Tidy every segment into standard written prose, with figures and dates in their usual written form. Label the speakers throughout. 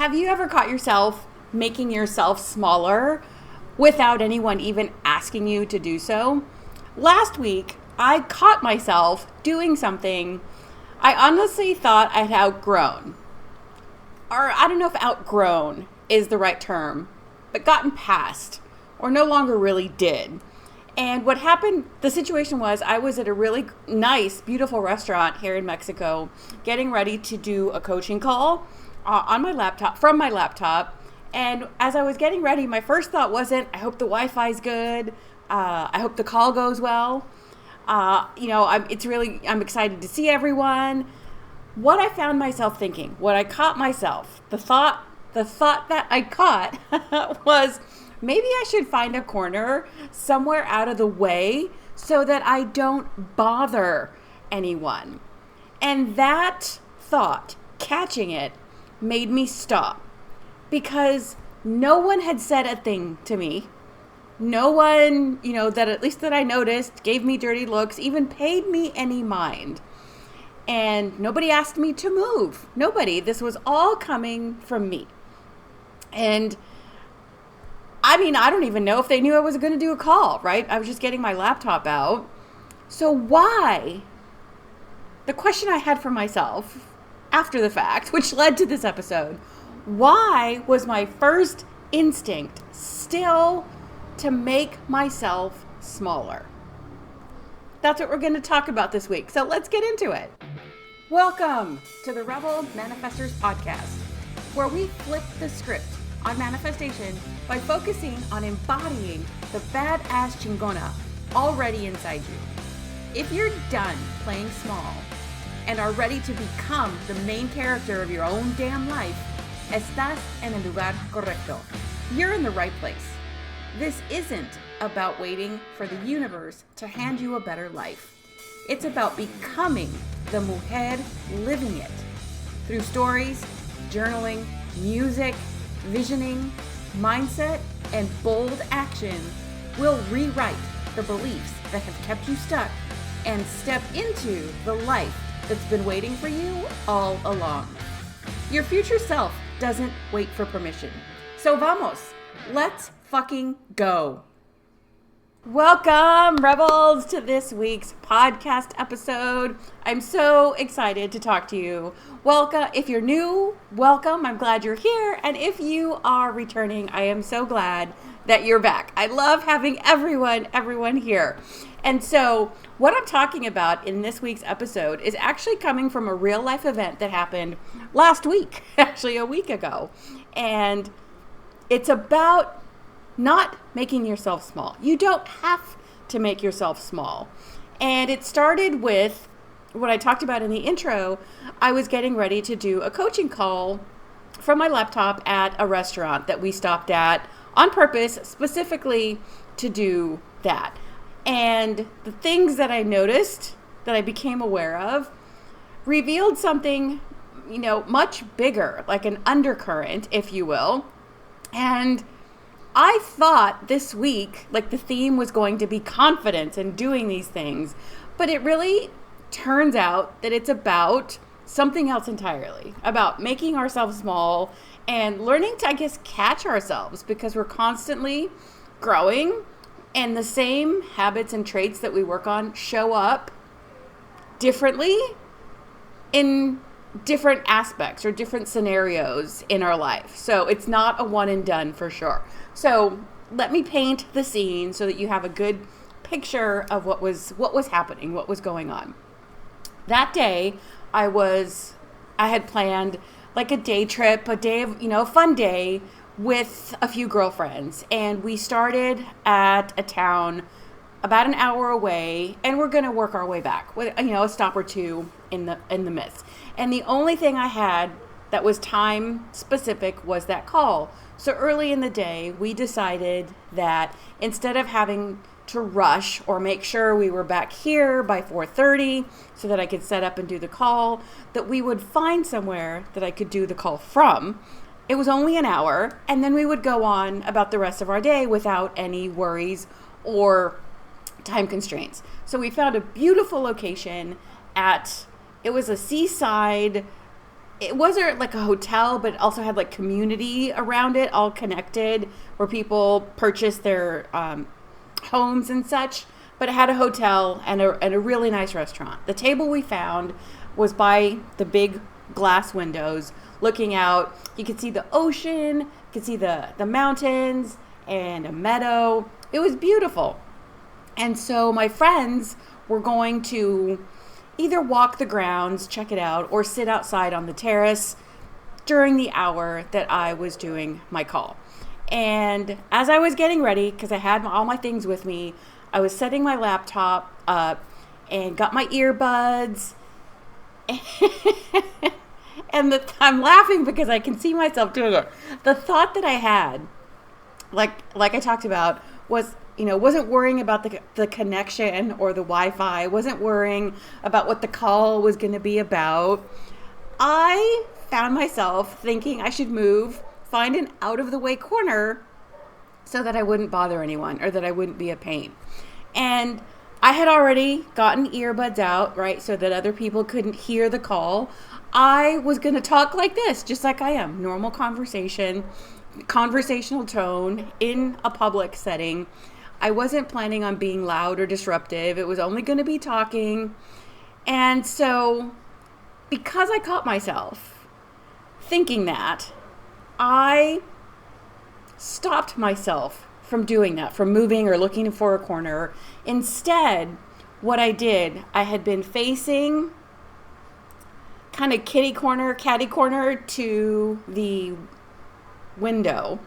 Speaker 1: Have you ever caught yourself making yourself smaller without anyone even asking you to do so? Last week, I caught myself doing something I honestly thought I'd outgrown. Or I don't know if outgrown is the right term, but gotten past, or no longer really did. And what happened, the situation was I was at a really nice, beautiful restaurant here in Mexico, getting ready to do a coaching call on my laptop, from my laptop. And as I was getting ready, my first thought wasn't, I hope the Wi-Fi's good. I hope the call goes well. I'm excited to see everyone. What I found myself thinking, what I caught myself, the thought that I caught was, maybe I should find a corner somewhere out of the way so that I don't bother anyone. And that thought, catching it, made me stop, because no one had said a thing to me. No one, that at least that I noticed, gave me dirty looks, even paid me any mind. And nobody asked me to move. Nobody. This was all coming from me. And I don't even know if they knew I was going to do a call, right? I was just getting my laptop out. So why? The question I had for myself after the fact, which led to this episode, why was my first instinct still to make myself smaller? That's what we're going to talk about this week. So let's get into it. Welcome to the Rebel Manifestors podcast, where we flip the script on manifestation by focusing on embodying the badass chingona already inside you. If you're done playing small and are ready to become the main character of your own damn life, estás en el lugar correcto. You're in the right place. This isn't about waiting for the universe to hand you a better life. It's about becoming the mujer living it. Through stories, journaling, music, visioning, mindset, and bold action, we'll rewrite the beliefs that have kept you stuck and step into the life that's been waiting for you all along. Your future self doesn't wait for permission. So vamos, let's fucking go. Welcome, Rebels, to this week's podcast episode. I'm so excited to talk to you. Welcome. If you're new, welcome. I'm glad you're here. And if you are returning, I am so glad that you're back. I love having everyone here. And so what I'm talking about in this week's episode is actually coming from a real life event that happened last week, actually a week ago. And it's about not making yourself small. You don't have to make yourself small. And it started with what I talked about in the intro. I was getting ready to do a coaching call from my laptop at a restaurant that we stopped at on purpose, specifically to do that. And the things that I noticed, that I became aware of, revealed something, much bigger, like an undercurrent, if you will. And I thought this week, like the theme was going to be confidence and doing these things, but it really turns out that it's about something else entirely, about making ourselves small and learning to, catch ourselves, because we're constantly growing. And the same habits and traits that we work on show up differently in different aspects or different scenarios in our life. So it's not a one and done for sure. So let me paint the scene so that you have a good picture of what was happening, what was going on. That day, I had planned like a day trip, a day of, a fun day with a few girlfriends, and we started at a town about an hour away, and we're going to work our way back with, a stop or two in the midst. And the only thing I had that was time specific was that call. So early in the day, we decided that instead of having to rush or make sure we were back here by 4:30 so that I could set up and do the call, that we would find somewhere that I could do the call from. It was only an hour, and then we would go on about the rest of our day without any worries or time constraints. So we found a beautiful location it was a seaside it wasn't like a hotel, but it also had like community around it, all connected, where people purchased their homes and such. But it had a hotel and a really nice restaurant. The table we found was by the big glass windows, looking out. You could see the ocean, you could see the mountains and a meadow. It was beautiful. And so my friends were going to either walk the grounds, check it out, or sit outside on the terrace during the hour that I was doing my call. And as I was getting ready, because I had all my things with me, I was setting my laptop up and got my earbuds. And I'm laughing because I can see myself doing it. The thought that I had, like I talked about, was, wasn't worrying about the connection or the Wi-Fi, wasn't worrying about what the call was going to be about. I found myself thinking I should find an out-of-the-way corner so that I wouldn't bother anyone or that I wouldn't be a pain. And I had already gotten earbuds out, right, so that other people couldn't hear the call. I was going to talk like this, just like I am, normal conversational tone in a public setting. I wasn't planning on being loud or disruptive. It was only going to be talking. And so, because I caught myself thinking that, I stopped myself from doing that, from moving or looking for a corner. Instead, what I did, I had been facing kind of catty corner to the window.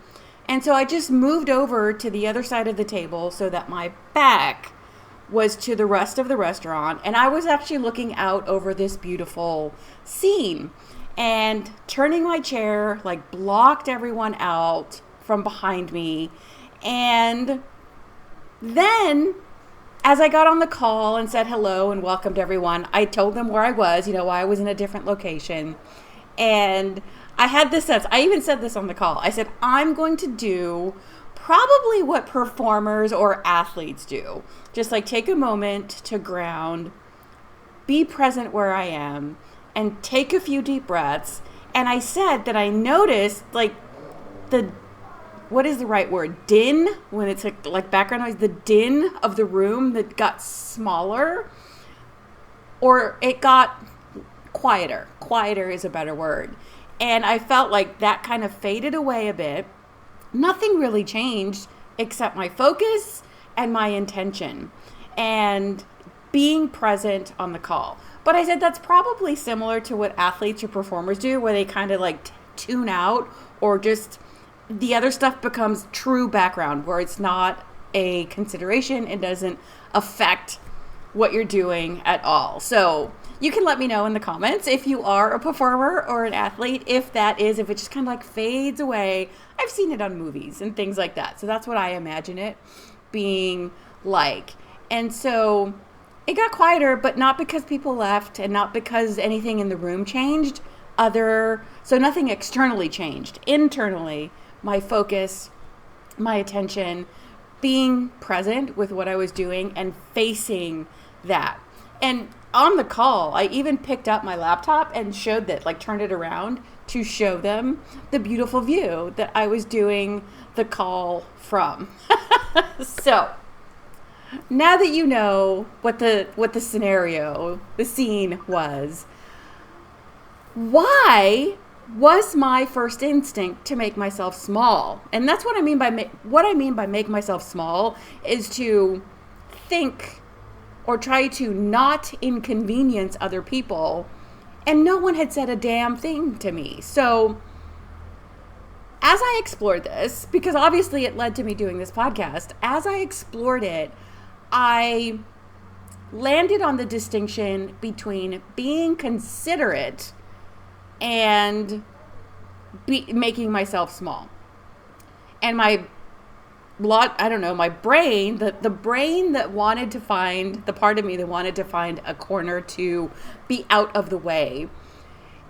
Speaker 1: And so I just moved over to the other side of the table so that my back was to the rest of the restaurant. And I was actually looking out over this beautiful scene. And turning my chair, like, blocked everyone out from behind me. And then, as I got on the call and said hello and welcomed everyone, I told them where I was, why I was in a different location. And I had this sense, I even said this on the call. I said, I'm going to do probably what performers or athletes do. Just like take a moment to ground, be present where I am, and take a few deep breaths. And I said that I noticed, like, what is the right word? Din, when it's like background noise, the din of the room that got smaller, or it got quieter. Quieter is a better word. And I felt like that kind of faded away a bit. Nothing really changed except my focus and my intention and being present on the call. But I said that's probably similar to what athletes or performers do, where they kind of like tune out, or just the other stuff becomes true background, where it's not a consideration. It doesn't affect what you're doing at all. So you can let me know in the comments if you are a performer or an athlete, if it just kind of like fades away. I've seen it on movies and things like that. So that's what I imagine it being like. And so it got quieter, but not because people left and not because anything in the room changed. So nothing externally changed. Internally, my focus, my attention, being present with what I was doing and facing that. And on the call, I even picked up my laptop and showed that, like turned it around to show them the beautiful view that I was doing the call from. So now that you know what the scenario, the scene was, why was my first instinct to make myself small? And that's what I mean by make myself small is to think or try to not inconvenience other people. And no one had said a damn thing to me. So as I explored this, because obviously it led to me doing this podcast, as I explored it, I landed on the distinction between being considerate and making myself small. And my brain, the brain that wanted to find, the part of me that wanted to find a corner to be out of the way,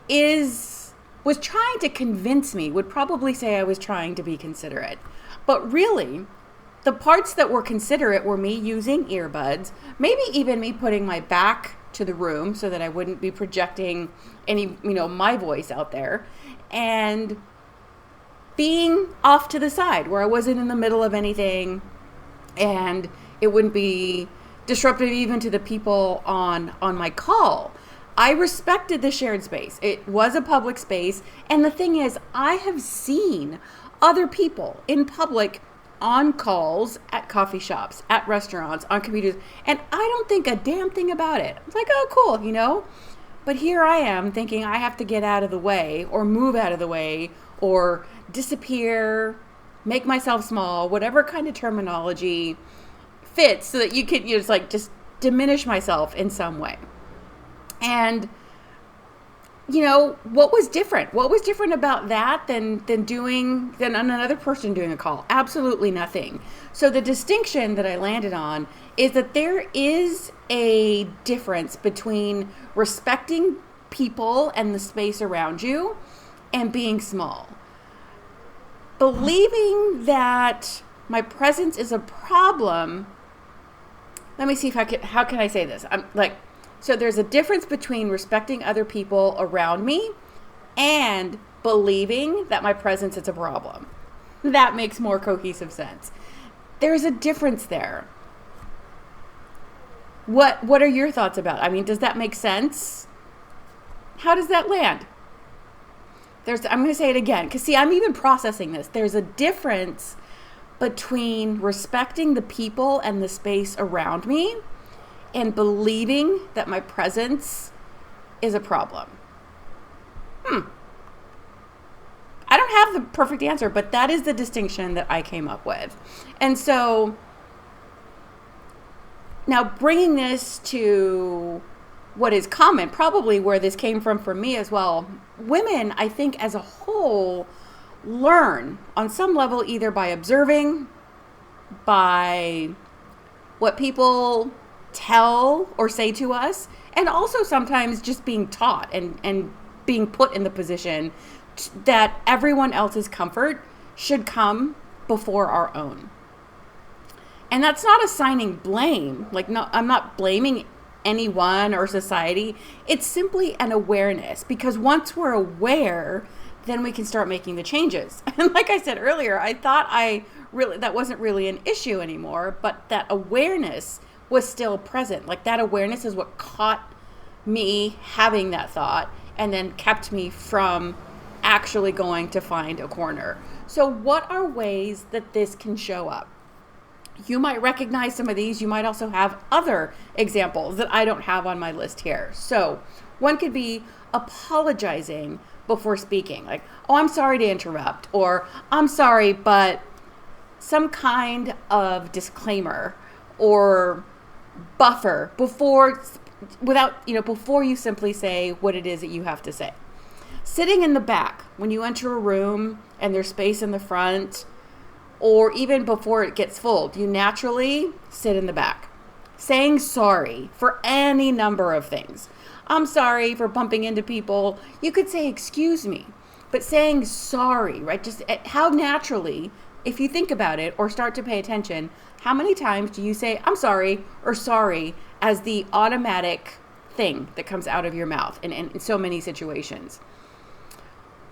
Speaker 1: was trying to convince me, would probably say I was trying to be considerate. But really, the parts that were considerate were me using earbuds, maybe even me putting my back to the room so that I wouldn't be projecting any, my voice out there, and being off to the side where I wasn't in the middle of anything and it wouldn't be disruptive even to the people on my call. I respected the shared space. It was a public space. And the thing is, I have seen other people in public on calls at coffee shops, at restaurants, on computers, and I don't think a damn thing about it. It's like, oh, cool, But here I am thinking I have to get out of the way or move out of the way or disappear, make myself small, whatever kind of terminology fits so that you can just diminish myself in some way. And what was different? What was different about that than another person doing a call? Absolutely nothing. So the distinction that I landed on is that there is a difference between respecting people and the space around you and being small. Believing that my presence is a problem. Let me see how can I say this? So there's a difference between respecting other people around me and believing that my presence is a problem. That makes more cohesive sense. There's a difference there. What are your thoughts about it? Does that make sense? How does that land? I'm going to say it again, because see, I'm even processing this. There's a difference between respecting the people and the space around me and believing that my presence is a problem. I don't have the perfect answer, but that is the distinction that I came up with. And so now bringing this to what is common, probably where this came from for me as well, women, I think as a whole, learn on some level either by observing, by what people tell or say to us, and also sometimes just being taught and being put in the position that everyone else's comfort should come before our own. And that's not assigning blame. I'm not blaming anyone or society. It's simply an awareness, because once we're aware, then we can start making the changes. And like I said earlier, I thought that wasn't really an issue anymore, but that awareness was still present. That awareness is what caught me having that thought and then kept me from actually going to find a corner. So what are ways that this can show up? You might recognize some of these. You might also have other examples that I don't have on my list here. So one could be apologizing before speaking. Oh, I'm sorry to interrupt, or I'm sorry, but some kind of disclaimer or buffer before you simply say what it is that you have to say. Sitting in the back when you enter a room and there's space in the front, or even before it gets full, you naturally sit in the back. Saying sorry for any number of things. I'm sorry for bumping into people. You could say, excuse me, but saying sorry, right? Just how naturally, if you think about it or start to pay attention, how many times do you say, I'm sorry, or sorry, as the automatic thing that comes out of your mouth in so many situations?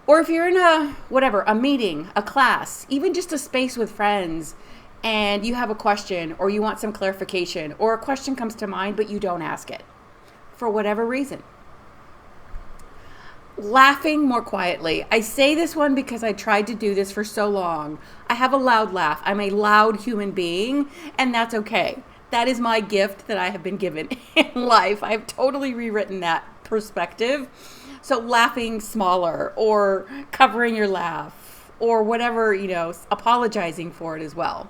Speaker 1: Or if you're in a meeting, a class, even just a space with friends, and you have a question or you want some clarification, or a question comes to mind, but you don't ask it for whatever reason. Laughing more quietly. I say this one because I tried to do this for so long. I have a loud laugh. I'm a loud human being, and that's okay. That is my gift that I have been given in life. I've totally rewritten that perspective. So laughing smaller, or covering your laugh, or whatever, apologizing for it as well.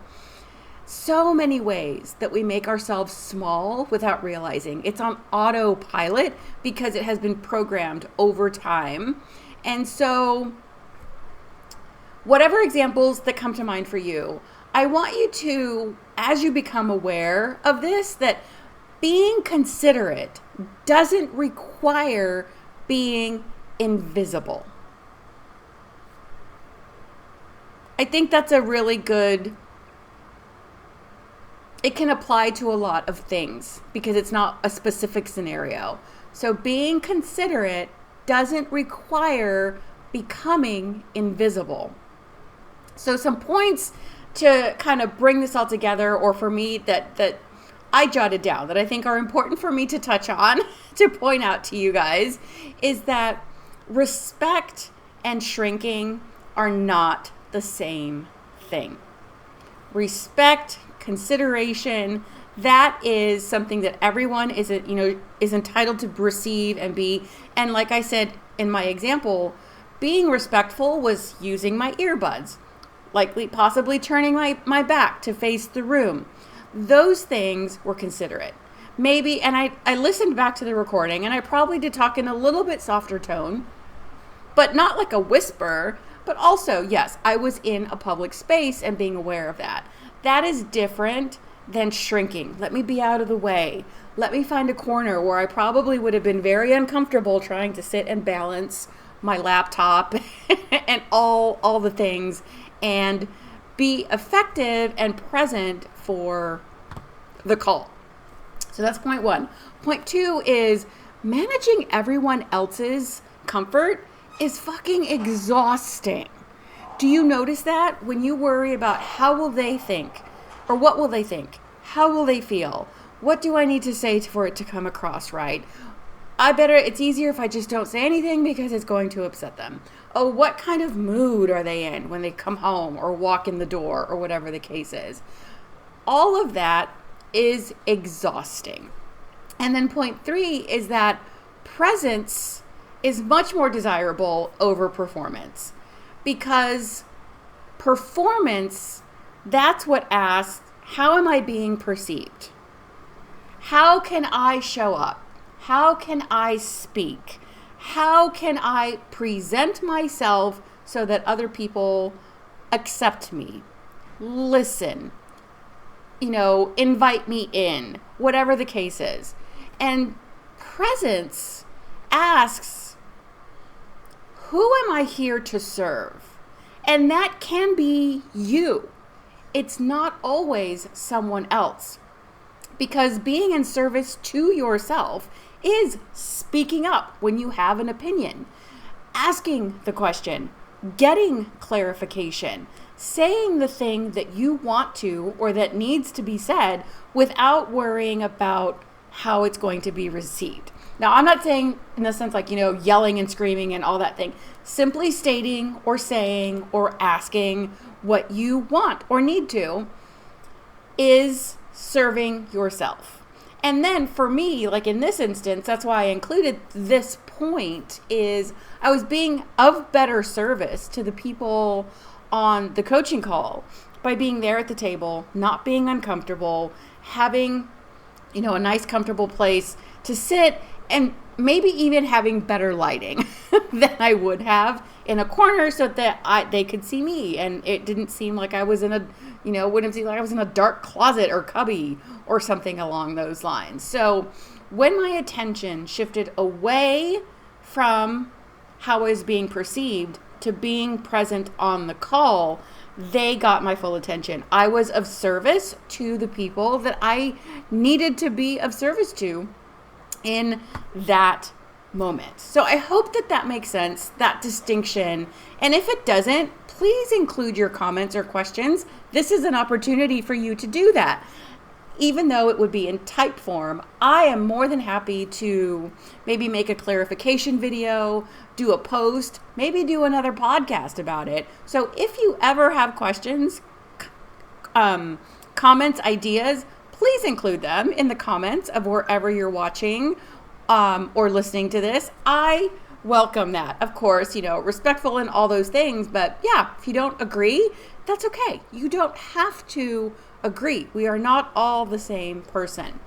Speaker 1: So many ways that we make ourselves small without realizing. It's on autopilot because it has been programmed over time. And so whatever examples that come to mind for you, I want you to, as you become aware of this, that being considerate doesn't require being invisible. I think that's a really good it can apply to a lot of things because it's not a specific scenario. So being considerate doesn't require becoming invisible. So some points to kind of bring this all together, or for me that I jotted down that I think are important for me to touch on, to point out to you guys, is that respect and shrinking are not the same thing. Respect, consideration, that is something that everyone is entitled to receive and be. And like I said in my example, being respectful was using my earbuds, likely possibly turning my back to face the room. Those things were considerate. Maybe, and I listened back to the recording, and I probably did talk in a little bit softer tone, but not like a whisper. But also, yes, I was in a public space and being aware of that. That is different than shrinking. Let me be out of the way. Let me find a corner where I probably would have been very uncomfortable trying to sit and balance my laptop and all the things and be effective and present for the call. So that's point one. Point two is managing everyone else's comfort is fucking exhausting. Do you notice that when you worry about how will they think, or what will they think? How will they feel? What do I need to say for it to come across right? It's easier if I just don't say anything because it's going to upset them. Oh, what kind of mood are they in when they come home or walk in the door or whatever the case is? All of that is exhausting. And then point three is that presence is much more desirable over performance, because performance, that's what asks, how am I being perceived? How can I show up? How can I speak? How can I present myself so that other people accept me, listen, invite me in, whatever the case is. And presence asks, who am I here to serve? And that can be you. It's not always someone else. Because being in service to yourself is speaking up when you have an opinion, asking the question, getting clarification, saying the thing that you want to or that needs to be said without worrying about how it's going to be received. Now, I'm not saying in the sense like, yelling and screaming and all that thing. Simply stating or saying or asking what you want or need to is serving yourself. And then for me, like in this instance, that's why I included this point, is I was being of better service to the people on the coaching call by being there at the table, not being uncomfortable, having, a nice comfortable place to sit, and maybe even having better lighting than I would have in a corner so that they could see me, and it didn't seem like I was in a, wouldn't seem like I was in a dark closet or cubby or something along those lines. So when my attention shifted away from how I was being perceived to being present on the call, they got my full attention. I was of service to the people that I needed to be of service to in that moment. So I hope that makes sense, that distinction. And if it doesn't, please include your comments or questions. This is an opportunity for you to do that. Even though it would be in type form, I am more than happy to maybe make a clarification video, do a post, maybe do another podcast about it. So if you ever have questions, comments, ideas, please include them in the comments of wherever you're watching or listening to this. I welcome that. Of course, respectful and all those things. But yeah, if you don't agree, that's okay. You don't have to agree. We are not all the same person.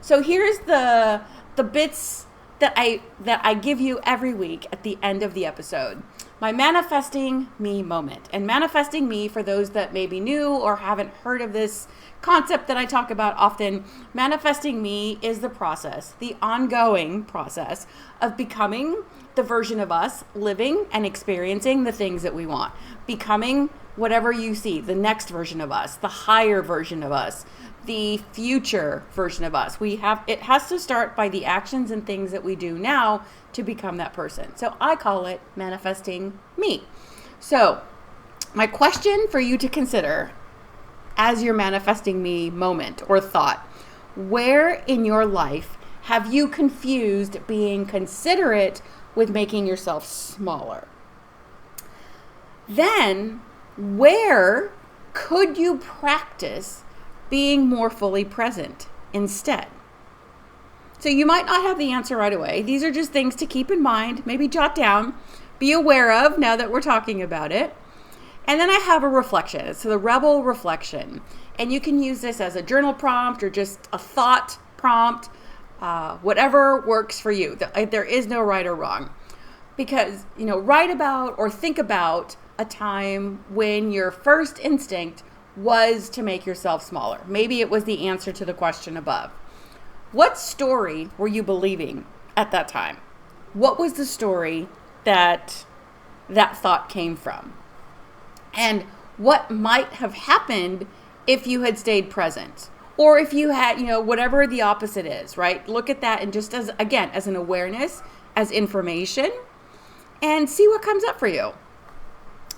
Speaker 1: So here's the bits that I give you every week at the end of the episode. My manifesting me moment. And manifesting me, for those that may be new or haven't heard of this concept that I talk about often, manifesting me is the process, the ongoing process of becoming the version of us living and experiencing the things that we want, becoming whatever you see, the next version of us, the higher version of us, the future version of us. It has to start by the actions and things that we do now to become that person. So I call it manifesting me. So my question for you to consider as your manifesting me moment or thought, where in your life have you confused being considerate with making yourself smaller? Then, where could you practice being more fully present instead? So you might not have the answer right away. These are just things to keep in mind, maybe jot down, be aware of now that we're talking about it. And then I have a reflection. It's the Rebel reflection. And you can use this as a journal prompt or just a thought prompt, whatever works for you. There is no right or wrong. Because, write about or think about a time when your first instinct was to make yourself smaller. Maybe it was the answer to the question above. What story were you believing at that time? What was the story that thought came from? And what might have happened if you had stayed present? Or if you had, whatever the opposite is, right? Look at that and just as an awareness, as information, and see what comes up for you.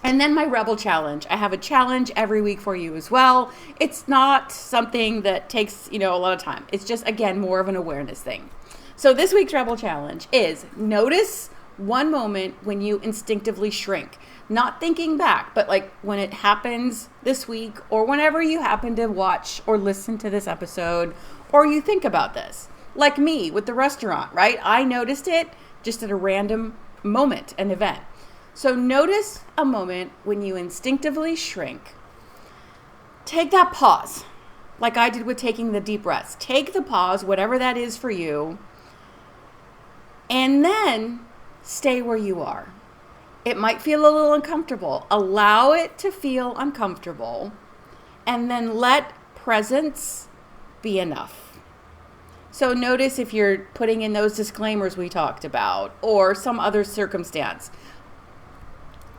Speaker 1: And then my Rebel challenge. I have a challenge every week for you as well. It's not something that takes, a lot of time. It's just, again, more of an awareness thing. So this week's Rebel challenge is notice one moment when you instinctively shrink. Not thinking back, but like when it happens this week or whenever you happen to watch or listen to this episode or you think about this. Like me with the restaurant, right? I noticed it just at a random moment, an event. So notice a moment when you instinctively shrink. Take that pause, like I did with taking the deep breaths. Take the pause, whatever that is for you, and then stay where you are. It might feel a little uncomfortable. Allow it to feel uncomfortable, and then let presence be enough. So notice if you're putting in those disclaimers we talked about or some other circumstance.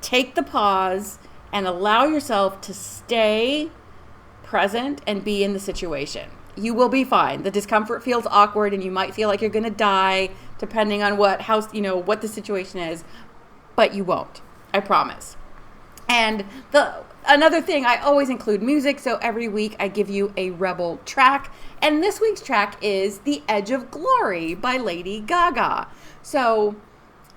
Speaker 1: Take the pause and allow yourself to stay present and be in the situation. You will be fine. The discomfort feels awkward and you might feel like you're going to die depending on what the situation is, but you won't. I promise. And another thing, I always include music, so every week I give you a Rebel track, and this week's track is The Edge of Glory by Lady Gaga. So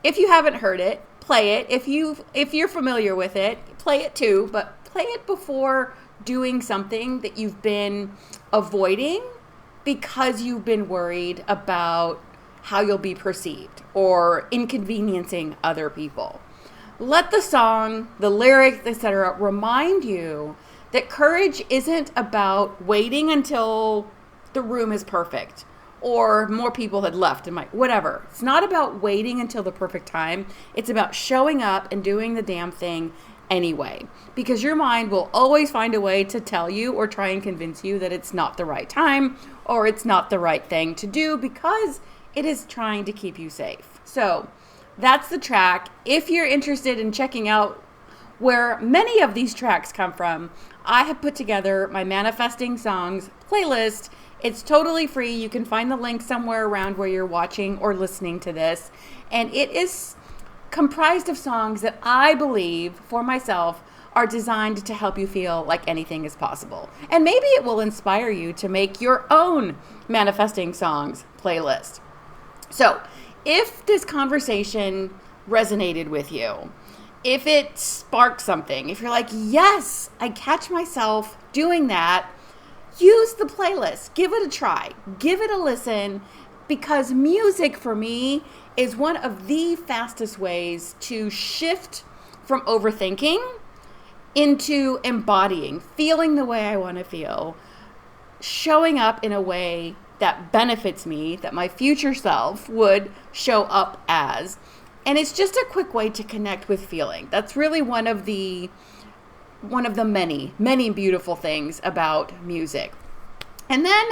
Speaker 1: if you haven't heard it, play it. If you're familiar with it, play it too, but play it before doing something that you've been avoiding because you've been worried about how you'll be perceived or inconveniencing other people. Let the song, the lyrics, etc., remind you that courage isn't about waiting until the room is perfect or more people had left and whatever. It's not about waiting until the perfect time. It's about showing up and doing the damn thing anyway, because your mind will always find a way to tell you or try and convince you that it's not the right time or it's not the right thing to do because it is trying to keep you safe. So that's the track. If you're interested in checking out where many of these tracks come from, I have put together my Manifesting Songs playlist. It's totally free. You can find the link somewhere around where you're watching or listening to this. And it is comprised of songs that I believe, for myself, are designed to help you feel like anything is possible. And maybe it will inspire you to make your own Manifesting Songs playlist. So, if this conversation resonated with you, if it sparked something, if you're like, yes, I catch myself doing that, use the playlist. Give it a try. Give it a listen, because music for me is one of the fastest ways to shift from overthinking into embodying, feeling the way I want to feel, showing up in a way that benefits me, that my future self would show up as. And it's just a quick way to connect with feeling. That's really one of the many, many beautiful things about music. And then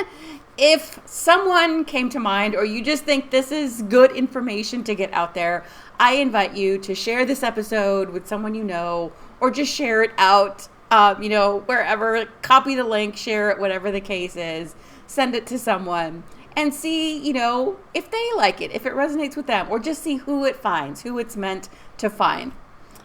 Speaker 1: if someone came to mind, or you just think this is good information to get out there, I invite you to share this episode with someone you know, or just share it out, wherever. Copy the link, share it, whatever the case is. Send it to someone and see, if they like it, if it resonates with them, or just see who it finds, who it's meant to find.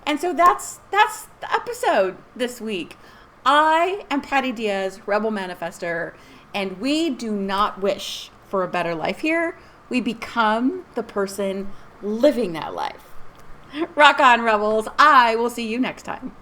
Speaker 1: And so that's the episode this week. I am Patty Diaz, Rebel Manifestor, and we do not wish for a better life here. We become the person living that life. Rock on, Rebels. I will see you next time.